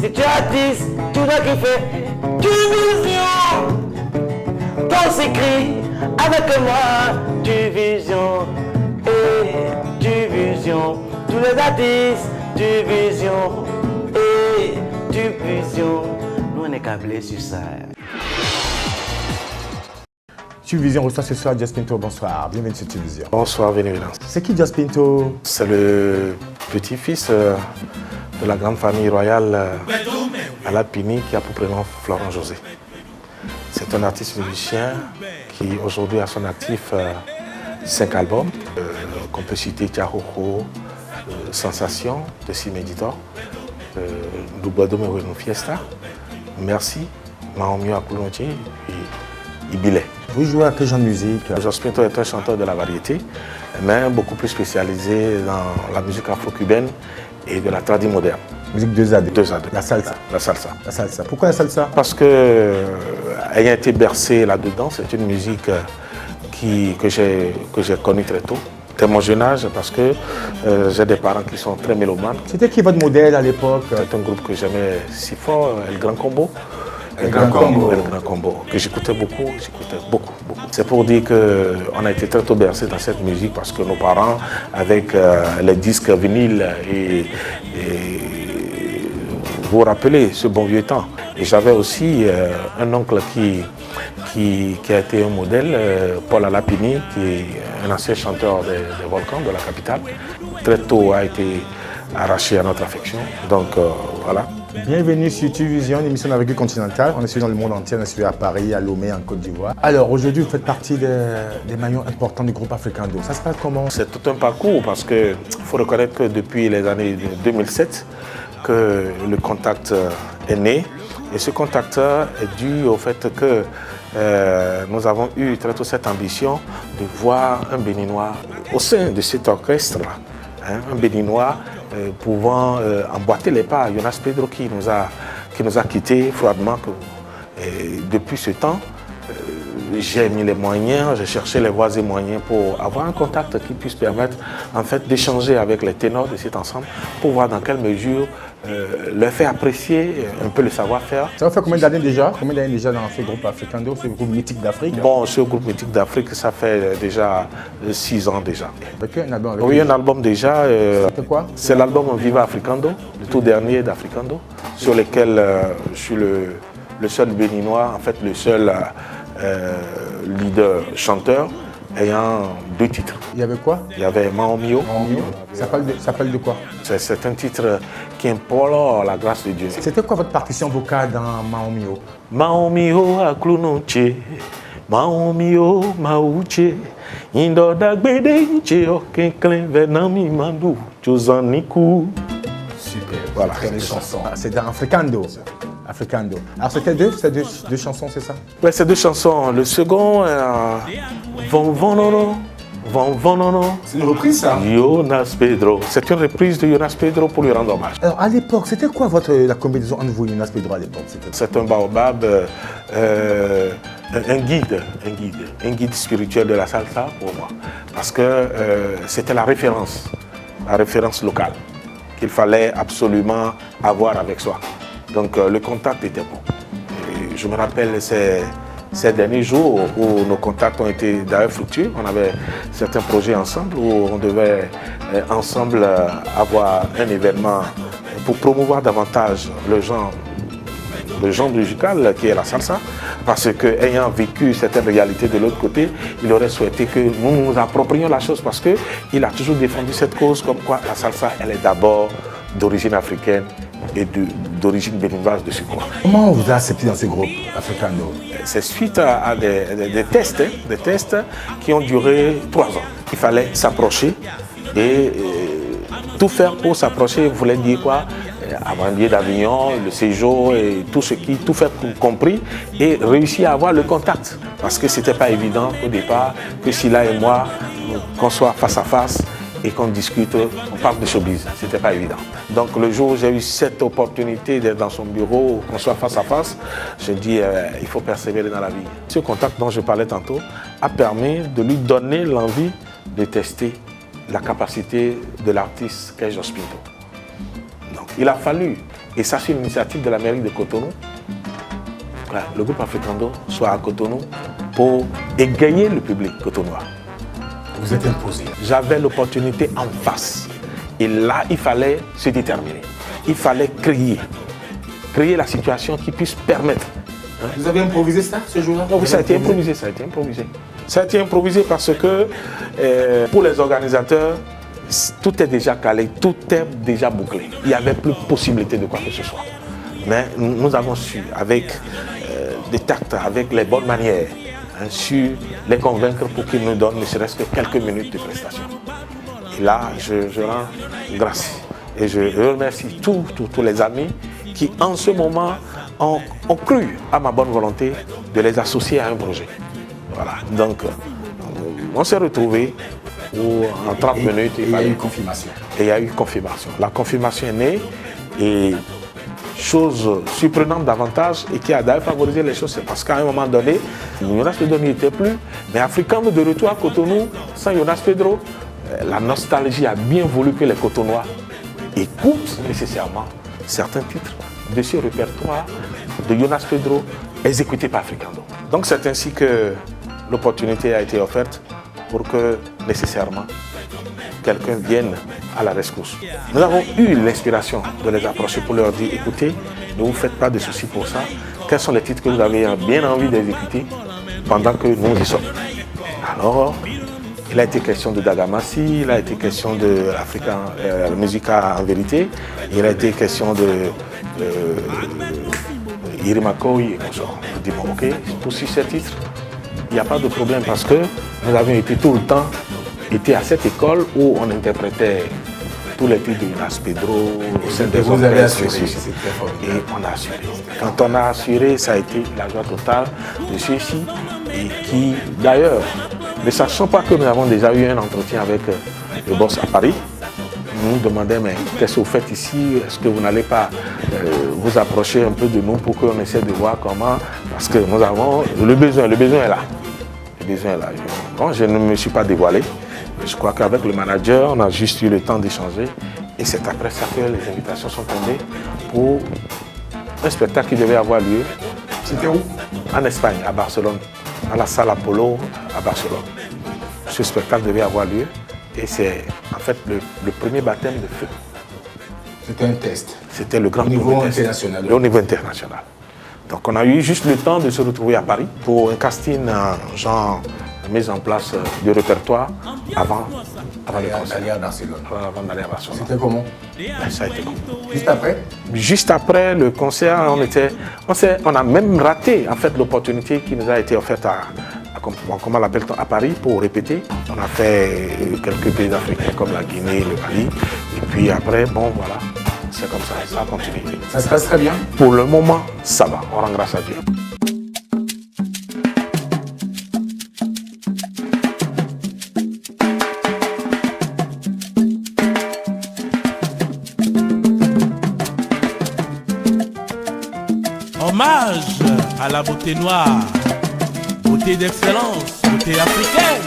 Si tu es artiste, tu dois kiffer. Tu vision. Quand s'écrit avec moi, tu vision. Et tu vision. Tous les artistes, tu vision. Et tu vision. Nous on est câblés sur ça. Tuvision reçoit ce soir Just Pinto. Bonsoir, bienvenue sur Tuvision. Bonsoir, Vénévélance. C'est qui Just Pinto? C'est le petit-fils de la grande famille royale Alapini qui a pour prénom Florent José. C'est un artiste musicien qui aujourd'hui a son actif 5 albums, qu'on peut citer Tiahoho, Sensation de Simeditor, Dubado Meweno Fiesta, Merci, Mahomio Akulonti et Ibile. Vous jouez à quel genre de musique? Just Pinto est un chanteur de la variété, mais beaucoup plus spécialisé dans la musique afro-cubaine et de la tradition moderne. Musique 2AD. 2AD. La salsa. La salsa. La salsa. Pourquoi la salsa? Parce que ayant été bercé là-dedans, c'est une musique que j'ai connue très tôt. Dès mon jeune âge, parce que j'ai des parents qui sont très mélomanes. C'était qui votre modèle à l'époque? C'est un groupe que j'aimais si fort, Le Grand Combo. Le Grand Combo. Le Grand Combo, que j'écoutais beaucoup. C'est pour dire qu'on a été très tôt bercé dans cette musique parce que nos parents, avec les disques vinyles et vous vous rappelez ce bon vieux temps. Et j'avais aussi un oncle qui a été un modèle, Paul Alapini, qui est un ancien chanteur des Volcans de la capitale. Très tôt a été arraché à notre affection. Donc voilà. Bienvenue sur Tuvision, une émission d'envergure continentale. On est suivi dans le monde entier, on est suivi à Paris, à Lomé, en Côte d'Ivoire. Alors aujourd'hui, vous faites partie des maillons importants du groupe Africando. Ça se passe comment? C'est tout un parcours parce qu'il faut reconnaître que depuis les années 2007, que le contact est né. Et ce contact est dû au fait que nous avons eu très tôt cette ambition de voir un Béninois au sein de cet orchestre-là. Un Béninois pouvant emboîter les pas. Jonas Pedro qui nous a quittés froidement. Et depuis ce temps, j'ai mis les moyens, j'ai cherché les voies et moyens pour avoir un contact qui puisse permettre en fait d'échanger avec les ténors de cet ensemble pour voir dans quelle mesure leur faire apprécier un peu le savoir-faire. Ça va faire combien d'années déjà? Combien d'années déjà dans ce groupe Africando, ce groupe mythique d'Afrique? Bon, ce groupe mythique d'Afrique, ça fait déjà 6 ans déjà. Avec un album? Oui, un album déjà. C'était quoi? C'est l'album Viva Africando, le tout dernier d'Africando, sur lequel je suis le seul béninois, en fait le seul leader chanteur ayant 2 titres. Il y avait quoi? Il y avait Mahomio. Ça parle de quoi? C'est un titre qui implore la grâce de Dieu. C'était quoi votre partition vocale dans Mahomio? Mahomio aklunonche, Mahomio mauche, indo dagbede nche okenklen venami mandu chozaniku. Super. Voilà. Les chansons. C'est dans Africando. Africando. Alors c'était deux chansons, c'est ça? Oui, c'est 2 chansons. Le second, Von Vonono. C'est une reprise, ça? Jonas Pedro. C'est une reprise de Jonas Pedro pour lui rendre hommage. Alors à l'époque, c'était quoi la combinaison entre vous et Jonas Pedro à l'époque? C'est un baobab, un guide spirituel de la salsa pour moi. Parce que c'était la référence locale qu'il fallait absolument avoir avec soi. Donc le contact était bon. Et je me rappelle ces derniers jours où nos contacts ont été d'ailleurs fructueux. On avait certains projets ensemble où on devait ensemble avoir un événement pour promouvoir davantage le genre musical qui est la salsa. Parce qu'ayant vécu certaines réalités de l'autre côté, il aurait souhaité que nous nous approprions la chose parce qu'il a toujours défendu cette cause comme quoi la salsa, elle est d'abord d'origine africaine et d'origine béninoise de surcroît. Comment on vous a accepté dans ce groupe Africando? C'est suite à des tests qui ont duré 3 ans. Il fallait s'approcher et tout faire pour s'approcher voulait dire quoi? avoir un billet d'avion, le séjour et tout fait compris, et réussir à avoir le contact. Parce que ce n'était pas évident au départ que Sylla et moi, qu'on soit face à face et qu'on discute, on parle de showbiz. Ce n'était pas évident. Donc le jour où j'ai eu cette opportunité d'être dans son bureau, qu'on soit face à face, je dis il faut persévérer dans la vie. Ce contact dont je parlais tantôt a permis de lui donner l'envie de tester la capacité de l'artiste qu'est Jos Pinto. Donc il a fallu, et ça c'est l'initiative de la mairie de Cotonou, le groupe Africando soit à Cotonou pour égayer le public cotonois. Vous êtes imposé. J'avais l'opportunité en face. Et là, il fallait se déterminer. Il fallait créer la situation qui puisse permettre. Vous avez improvisé ça ce jour-là? Oui, ça a été improvisé, ça a été improvisé. Ça a été improvisé parce que pour les organisateurs, tout est déjà calé, tout est déjà bouclé. Il n'y avait plus possibilité de quoi que ce soit. Mais nous avons su, avec des tacts, avec les bonnes manières, su les convaincre pour qu'ils nous donnent ne serait-ce que quelques minutes de prestation. Et là, je rends grâce et je remercie tous les amis qui, en ce moment, ont cru à ma bonne volonté de les associer à un projet. Voilà. Donc, on s'est retrouvés en 30 minutes. Et il y a eu confirmation. Et il y a eu confirmation. La confirmation est née et chose surprenante davantage et qui a d'ailleurs favorisé les choses, c'est parce qu'à un moment donné, Jonas Pedro n'y était plus, mais Africando de retour à Cotonou, sans Jonas Pedro, la nostalgie a bien voulu que les Cotonois écoutent nécessairement certains titres de ce répertoire de Jonas Pedro exécuté par Africando. Donc c'est ainsi que l'opportunité a été offerte pour que nécessairement quelqu'un vienne à la rescousse. Nous avons eu l'inspiration de les approcher pour leur dire écoutez, ne vous faites pas de soucis pour ça. Quels sont les titres que vous avez bien envie d'exécuter pendant que nous y sommes? Alors, il a été question de Dagamassi, il a été question de la Musica en vérité, il a été question de Irimakoui et consorts. Je dis bon, ok, pour ces titres, il n'y a pas de problème parce que nous avions été tout le temps à cette école où on interprétait tous les titres de Jonas Pedro, au sein des vous avez assuré, et on a assuré. Quand on a assuré, ça a été la joie totale de ceux-ci et qui, d'ailleurs, ne sachant pas que nous avons déjà eu un entretien avec le boss à Paris, nous demandaient mais qu'est-ce que vous faites ici? Est-ce que vous n'allez pas vous approcher un peu de nous pour qu'on essaie de voir comment? Parce que nous avons le besoin est là. Le besoin est là. Bon, je ne me suis pas dévoilé. Je crois qu'avec le manager, on a juste eu le temps d'échanger. Et c'est après ça que les invitations sont tombées pour un spectacle qui devait avoir lieu. C'était où? En Espagne, à Barcelone, à la salle Apollo à Barcelone. Ce spectacle devait avoir lieu et c'est en fait le premier baptême de feu. C'était un test. C'était le grand au niveau test, international. au niveau international. Donc on a eu juste le temps de se retrouver à Paris pour un casting genre mise en place du répertoire avant le concert. Aller à Barcelone. Avant d'aller à Barcelone. C'était comment? Ça a été bon. Juste après? Juste après le concert, on a même raté en fait l'opportunité qui nous a été offerte comment l'appelle-t-on, à Paris pour répéter. On a fait quelques pays africains comme la Guinée, le Mali. Et puis après, bon voilà, c'est comme ça, ça a continué. Ça se passe très bien? Pour le moment, ça va. On rend grâce à Dieu. Hommage à la beauté noire, beauté d'excellence, beauté africaine.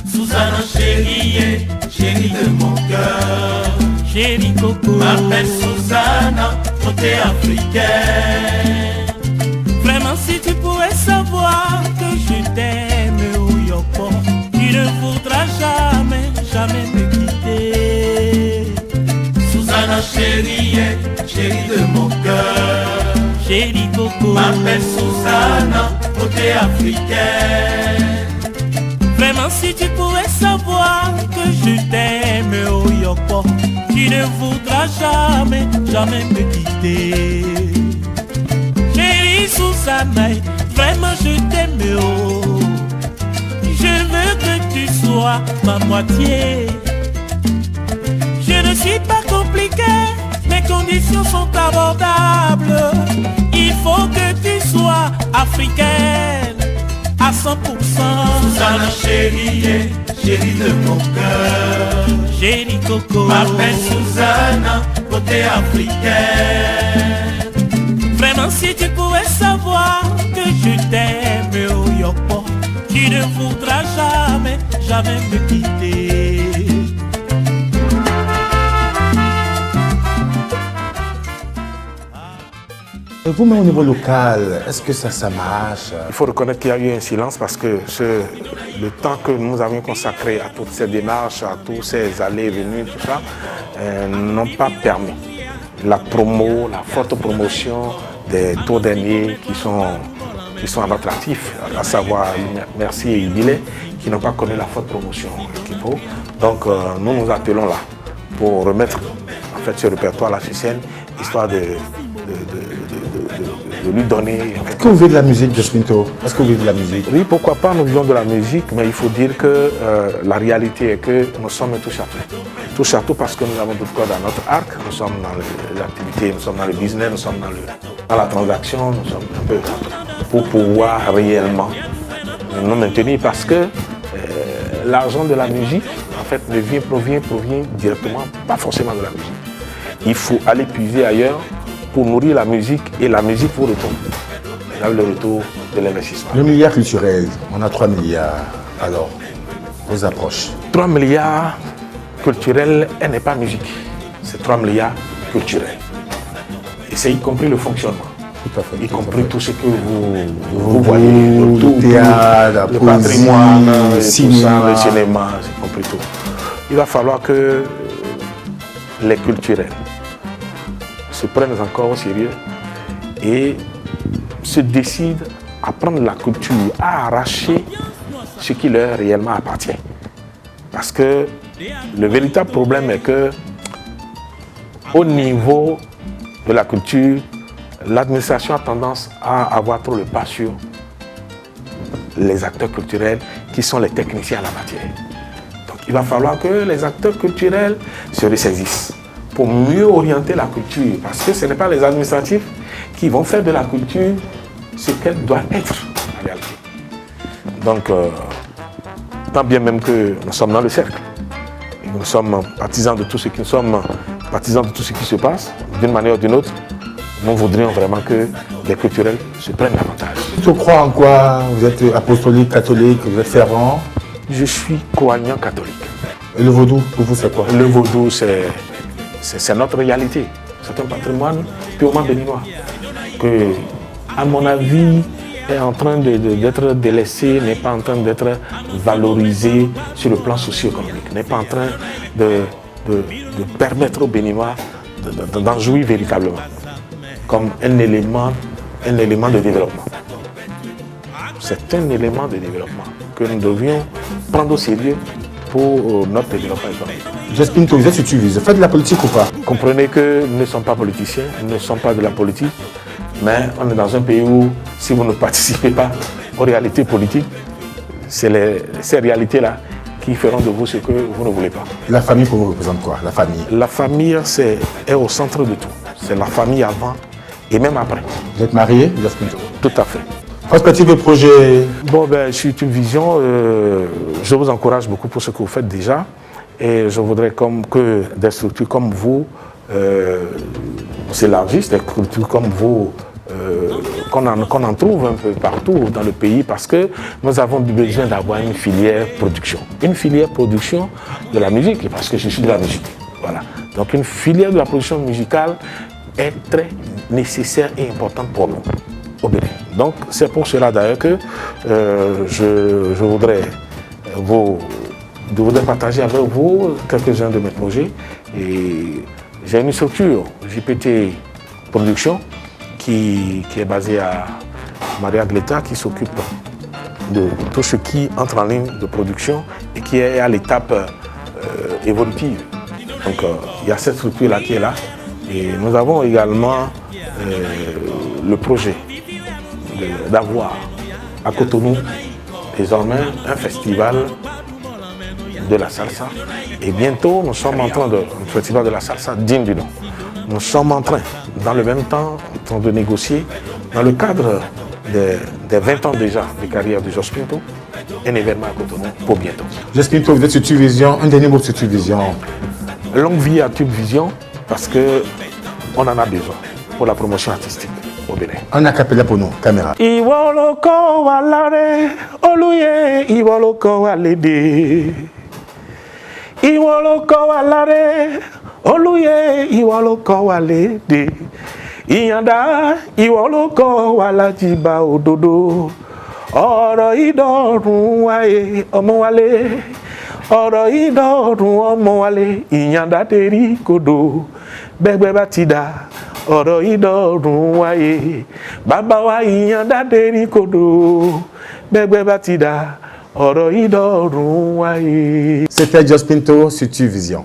Susanna chérie, chérie de mon cœur. Chérie Coco, m'appelle Susanna, beauté africaine. Vraiment si tu pouvais savoir que je t'aime, oh Yoko, tu ne voudras jamais, jamais me quitter. Susanna chérie, chérie de mon cœur. Chérie Coco, m'appelle Susanna, beauté africaine. Vraiment si tu pouvais savoir que je t'aime, oh Yoko, tu ne voudras jamais, jamais me quitter. Chérie Susanna, vraiment je t'aime, oh. Je veux que tu sois ma moitié. Je ne suis pas compliqué, mes conditions sont abordables. Il faut que tu sois africaine à 100%. Susanna chérie, chérie de mon cœur. Chérie Coco, m'appelle Susanna, côté africaine. Vraiment si tu pouvais savoir que je t'aime, oh Yoko, tu ne voudras jamais, jamais me quitter. Vous-même au niveau local, est-ce que ça marche? Il faut reconnaître qu'il y a eu un silence parce que le temps que nous avions consacré à toutes ces démarches, à tous ces allées et venues, tout ça, n'ont pas permis la promo, la forte promotion des tours derniers qui sont à notre actif, à savoir Merci et Ibilé, qui n'ont pas connu la forte promotion qu'il faut. Donc nous nous appelons là pour remettre en fait ce répertoire-là sur scène, histoire de lui donner... Est-ce que vous vivez de la musique, Jaspinto? Est-ce que vous vivez de la musique? Oui, pourquoi pas, nous vivons de la musique, mais il faut dire que la réalité est que nous sommes touche à tout. Touche à tout parce que nous avons d'autres cordes dans notre arc, nous sommes dans l'activité, nous sommes dans le business, nous sommes dans la transaction, nous sommes un peu pour pouvoir réellement nous maintenir parce que l'argent de la musique, en fait, provient directement, pas forcément de la musique. Il faut aller puiser ailleurs pour nourrir la musique et la musique vous retourne. Là, le retour de l'investissement. Le milliard culturel, on a 3 milliards. Alors, vos approches? 3 milliards culturels, elle n'est pas musique. C'est 3 milliards culturels. Et c'est y compris le fonctionnement. Tout à fait. Y compris tout ce que vous voyez, le théâtre, le patrimoine, le le cinéma, y compris tout. Il va falloir que les culturels se prennent encore au sérieux et se décident à prendre la culture, à arracher ce qui leur réellement appartient. Parce que le véritable problème est que au niveau de la culture, l'administration a tendance à avoir trop le pas sur les acteurs culturels qui sont les techniciens à la matière. Donc il va falloir que les acteurs culturels se ressaisissent pour mieux orienter la culture, parce que ce n'est pas les administratifs qui vont faire de la culture ce qu'elle doit être en réalité. Donc, tant bien même que nous sommes dans le cercle, et nous sommes partisans de tout ce qui se passe, d'une manière ou d'une autre, nous voudrions vraiment que les culturels se prennent davantage. Tu crois en quoi? Vous êtes apostolique, catholique, vous êtes fervent? Je suis croyant catholique. Et le vaudou, pour vous, c'est quoi? Le vaudou, c'est notre réalité. C'est un patrimoine purement béninois que, à mon avis, est en train d'être délaissé, n'est pas en train d'être valorisé sur le plan socio-économique, n'est pas en train de permettre aux Béninois d'en jouir véritablement comme un élément de développement. C'est un élément de développement que nous devions prendre au sérieux pour notre développement économique. Jaspinto, vous êtes sur Tuvis, vous faites de la politique ou pas? Comprenez que nous ne sommes pas politiciens, nous ne sommes pas de la politique, mais on est dans un pays où, si vous ne participez pas aux réalités politiques, c'est ces réalités-là qui feront de vous ce que vous ne voulez pas. La famille pour vous représente quoi? La famille? La famille est au centre de tout. C'est la famille avant et même après. Vous êtes marié, Jaspinto? Tout à fait. Perspective de projet? Bon, je suis une vision. Je vous encourage beaucoup pour ce que vous faites déjà. Et je voudrais que des structures comme vous s'élargissent, des structures comme vous, qu'on en trouve un peu partout dans le pays, parce que nous avons besoin d'avoir une filière production. Une filière production de la musique, parce que je suis de la musique. Voilà. Donc une filière de la production musicale est très nécessaire et importante pour nous au Bénin. Donc c'est pour cela d'ailleurs que je voudrais partager avec vous quelques-uns de mes projets. Et j'ai une structure, JPT Production, qui est basée à Maria Gleta, qui s'occupe de tout ce qui entre en ligne de production et qui est à l'étape évolutive. Donc il y a cette structure-là qui est là. Et nous avons également le projet d'avoir à Cotonou désormais un festival de la salsa. Et bientôt, nous sommes en train un festival de la salsa digne du nom. Nous sommes en train, dans le même temps, de négocier, dans le cadre des 20 ans déjà de carrière de Jos Pinto, un événement à Cotonou pour bientôt. Jos Pinto, vous êtes sur Tuvision. Un dernier mot sur Tuvision. Longue vie à Tuvision, parce qu'on en a besoin pour la promotion artistique au Bénin. Un acapella pour nous, caméra. Iwoloko walare, oluye, iwoloko walede. Iwoloko walare, oluye, iwoloko walede. Iyanda, iwoloko walajiba ododo. Ọ̀rọ̀ ìdọ̀rùn wáyé ọmọ wálé. Ọ̀rọ̀ ìdọ̀rùn ọmọ wálé. Ìyàndá tẹ̀rí kodò. Bẹ́gbẹ́ bá ti dà. Ọ̀rọ̀ ìdọ̀rùn wáyé. Bàbá wa ìyàndá tẹ̀rí kodò. Bẹ́gbẹ́ bá ti dà. Ọ̀rọ̀ ìdọ̀rùn wáyé. C'était Jos Pinto sur Tuvision.